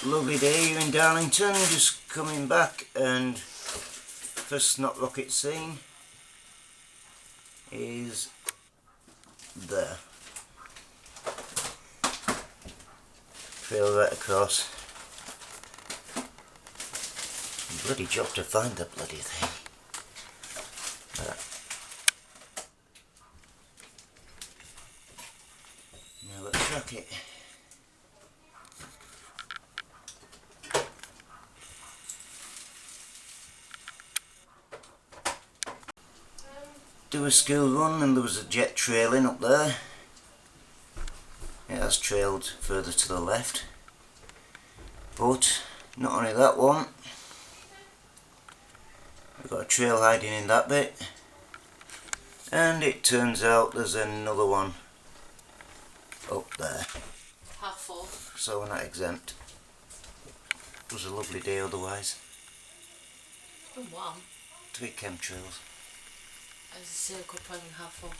Lovely day here in Darlington, just coming back, and first not rocket seen is there. Trail right across. Bloody job to find the bloody thing. Now let's track it. Do a school run and there was a jet trailing up there. It has trailed further to the left, but not only that one, we've got a trail hiding in that bit, and it turns out there's another one up there. Half full. So we're not exempt. It was a lovely day otherwise. Been warm. 3 chemtrails. As a circle planning half full.